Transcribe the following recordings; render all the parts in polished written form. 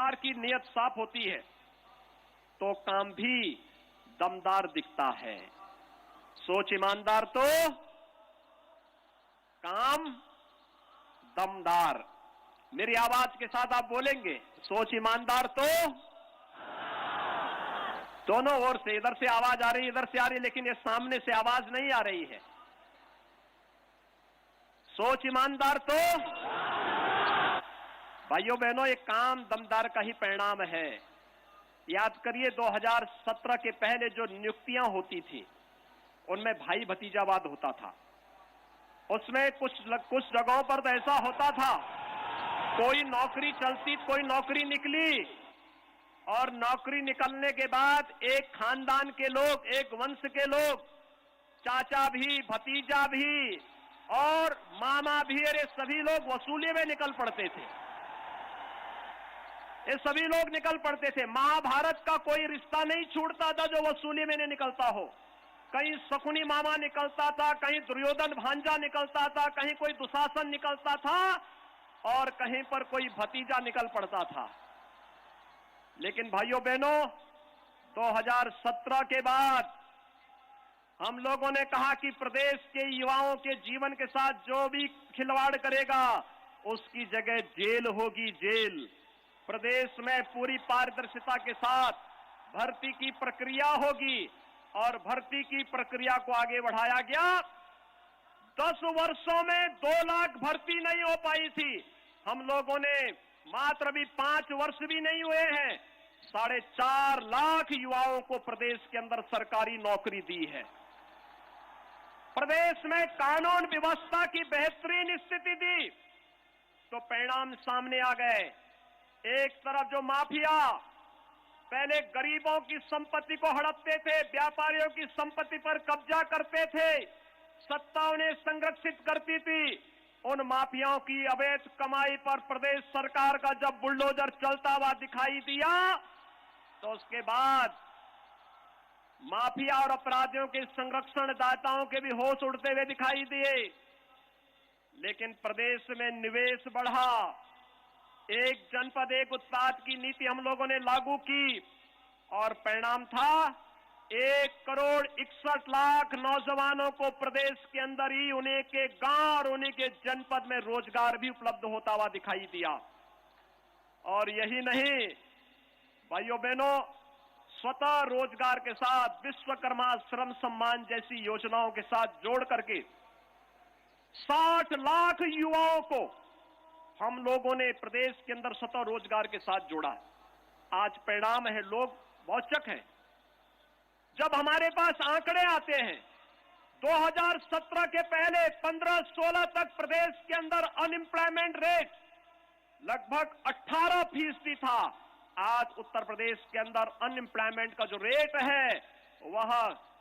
सरकार की नीयत साफ होती है तो काम भी दमदार दिखता है। सोच ईमानदार तो काम दमदार। मेरी आवाज के साथ आप बोलेंगे, सोच ईमानदार तो। दोनों ओर से, इधर से आवाज आ रही, इधर से आ रही, लेकिन ये सामने से आवाज नहीं आ रही है। सोच ईमानदार तो। भाइयों बहनों, ये काम दमदार का ही परिणाम है। याद करिए 2017 के पहले जो नियुक्तियां होती थी उनमें भाई भतीजावाद होता था। उसमें कुछ जगहों पर तो ऐसा होता था, कोई नौकरी चलती, कोई नौकरी निकली और नौकरी निकलने के बाद एक खानदान के लोग, एक वंश के लोग, चाचा भी, भतीजा भी और मामा भी, अरे सभी लोग वसूली में निकल पड़ते थे। ये सभी लोग निकल पड़ते थे। महाभारत का कोई रिश्ता नहीं छूटता था जो वसूली में नहीं निकलता हो। कहीं शकुनी मामा निकलता था, कहीं दुर्योधन भांजा निकलता था, कहीं कोई दुशासन निकलता था और कहीं पर कोई भतीजा निकल पड़ता था। लेकिन भाइयों बहनों, 2017 के बाद हम लोगों ने कहा कि प्रदेश के युवाओं के जीवन के साथ जो भी खिलवाड़ करेगा उसकी जगह जेल होगी, जेल। प्रदेश में पूरी पारदर्शिता के साथ भर्ती की प्रक्रिया होगी और भर्ती की प्रक्रिया को आगे बढ़ाया गया। 10 वर्षों में 2 लाख भर्ती नहीं हो पाई थी। हम लोगों ने मात्र अभी 5 वर्ष भी नहीं हुए हैं, 4.5 लाख युवाओं को प्रदेश के अंदर सरकारी नौकरी दी है। प्रदेश में कानून व्यवस्था की बेहतरीन स्थिति थी तो परिणाम सामने आ गए। एक तरफ जो माफिया पहले गरीबों की संपत्ति को हड़पते थे, व्यापारियों की संपत्ति पर कब्जा करते थे, सत्ता उन्हें संरक्षित करती थी, उन माफियाओं की अवैध कमाई पर प्रदेश सरकार का जब बुलडोजर चलता हुआ दिखाई दिया तो उसके बाद माफिया और अपराधियों के संरक्षणदाताओं के भी होश उड़ते हुए दिखाई दिए। लेकिन प्रदेश में निवेश बढ़ा, एक जनपद एक उत्पाद की नीति हम लोगों ने लागू की और परिणाम था 1 करोड़ 61 लाख नौजवानों को प्रदेश के अंदर ही उन्हीं के गांव और उन्हीं के जनपद में रोजगार भी उपलब्ध होता हुआ दिखाई दिया। और यही नहीं भाइयों बहनों, स्वतः रोजगार के साथ विश्वकर्मा श्रम सम्मान जैसी योजनाओं के साथ जोड़ करके 60 लाख युवाओं को हम लोगों ने प्रदेश के अंदर स्वतः रोजगार के साथ जोड़ा। आज परिणाम है, लोग औचक हैं। जब हमारे पास आंकड़े आते हैं 2017 के पहले 15-16 तक प्रदेश के अंदर अनएम्प्लॉयमेंट रेट लगभग 18% था। आज उत्तर प्रदेश के अंदर अनएम्प्लॉयमेंट का जो रेट है वह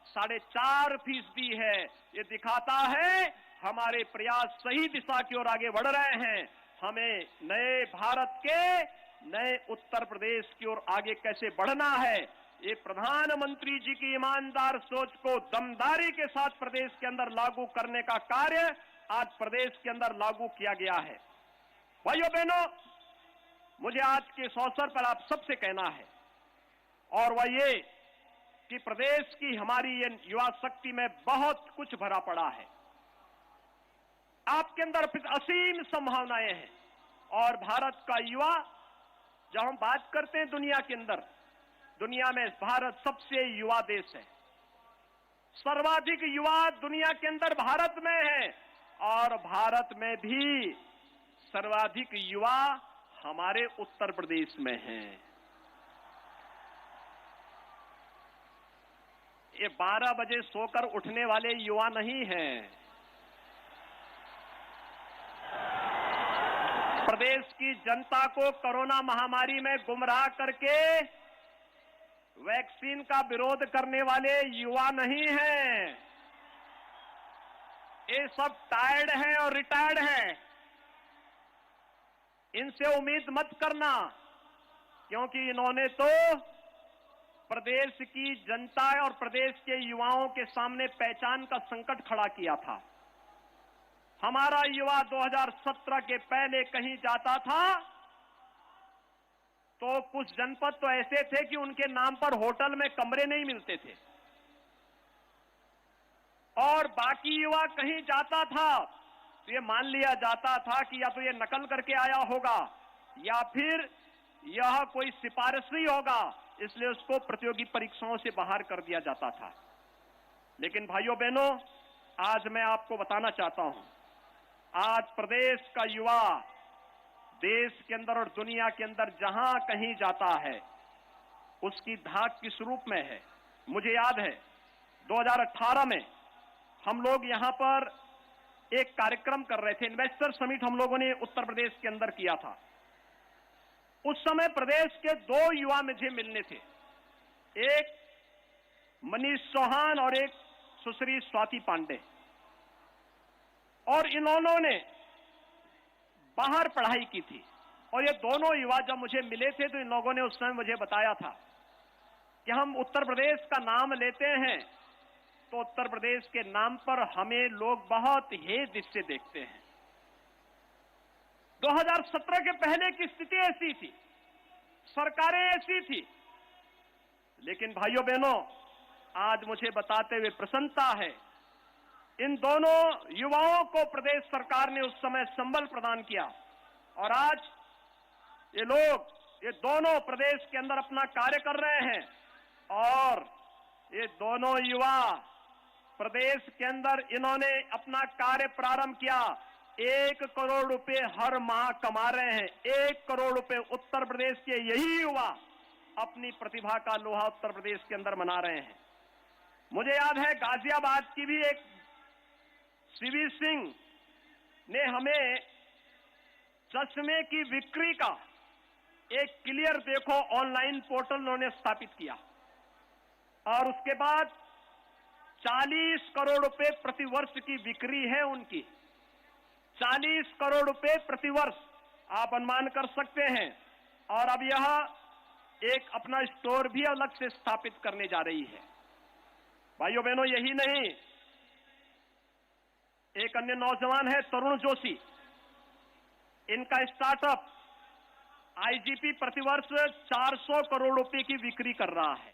4.5% है। ये दिखाता है हमारे प्रयास सही दिशा की ओर आगे बढ़ रहे हैं। हमें नए भारत के, नए उत्तर प्रदेश की ओर आगे कैसे बढ़ना है, ये प्रधानमंत्री जी की ईमानदार सोच को दमदारी के साथ प्रदेश के अंदर लागू करने का कार्य आज प्रदेश के अंदर लागू किया गया है। भाइयों बहनों, मुझे आज के इस अवसर पर आप सबसे कहना है और वह ये कि प्रदेश की हमारी ये युवा शक्ति में बहुत कुछ भरा पड़ा है। आपके अंदर असीम संभावनाएं हैं और भारत का युवा, जब हम बात करते हैं दुनिया के अंदर, दुनिया में भारत सबसे युवा देश है। सर्वाधिक युवा दुनिया के अंदर भारत में है और भारत में भी सर्वाधिक युवा हमारे उत्तर प्रदेश में हैं। ये 12 बजे सोकर उठने वाले युवा नहीं हैं। प्रदेश की जनता को कोरोना महामारी में गुमराह करके वैक्सीन का विरोध करने वाले युवा नहीं हैं। ये सब टायर्ड हैं और रिटायर्ड हैं। इनसे उम्मीद मत करना, क्योंकि इन्होंने तो प्रदेश की जनता और प्रदेश के युवाओं के सामने पहचान का संकट खड़ा किया था। हमारा युवा 2017 के पहले कहीं जाता था तो कुछ जनपद तो ऐसे थे कि उनके नाम पर होटल में कमरे नहीं मिलते थे, और बाकी युवा कहीं जाता था तो ये मान लिया जाता था कि या तो ये नकल करके आया होगा या फिर यह कोई सिफारिशी होगा, इसलिए उसको प्रतियोगी परीक्षाओं से बाहर कर दिया जाता था। लेकिन भाइयों बहनों, आज मैं आपको बताना चाहता हूं, आज प्रदेश का युवा देश के अंदर और दुनिया के अंदर जहां कहीं जाता है उसकी धाक किस रूप में है। मुझे याद है 2018 में हम लोग यहां पर एक कार्यक्रम कर रहे थे, इन्वेस्टर समिट हम लोगों ने उत्तर प्रदेश के अंदर किया था। उस समय प्रदेश के 2 युवा मुझे मिलने थे, एक मनीष चौहान और एक सुश्री स्वाति पांडे, और इन्होंने ने बाहर पढ़ाई की थी। और ये दोनों युवा जब मुझे मिले थे तो इन लोगों ने उस समय मुझे बताया था कि हम उत्तर प्रदेश का नाम लेते हैं तो उत्तर प्रदेश के नाम पर हमें लोग बहुत ही दृष्टि देखते हैं। 2017 के पहले की स्थिति ऐसी थी, सरकारें ऐसी थी, लेकिन भाइयों बहनों, आज मुझे बताते हुए प्रसन्नता है, इन दोनों युवाओं को प्रदेश सरकार ने उस समय संबल प्रदान किया और आज ये लोग, ये दोनों प्रदेश के अंदर अपना कार्य कर रहे हैं। और ये दोनों युवा प्रदेश के अंदर इन्होंने अपना कार्य प्रारंभ किया। 1 करोड़ रुपए हर माह कमा रहे हैं। 1 करोड़ रुपए उत्तर प्रदेश के यही युवा अपनी प्रतिभा का लोहा उत्तर प्रदेश के अंदर मना रहे हैं। मुझे याद है गाजियाबाद की भी एक सीवी सिंह ने हमें चश्मे की बिक्री का एक क्लियर देखो ऑनलाइन पोर्टल उन्होंने स्थापित किया और उसके बाद 40 करोड़ रुपए प्रतिवर्ष की बिक्री है उनकी। 40 करोड़ रुपए प्रतिवर्ष, आप अनुमान कर सकते हैं। और अब यह एक अपना स्टोर भी अलग से स्थापित करने जा रही है। भाइयों बहनों, यही नहीं, एक अन्य नौजवान है तरुण जोशी, इनका स्टार्टअप आईजीपी प्रतिवर्ष 400 करोड़ रुपए की बिक्री कर रहा है।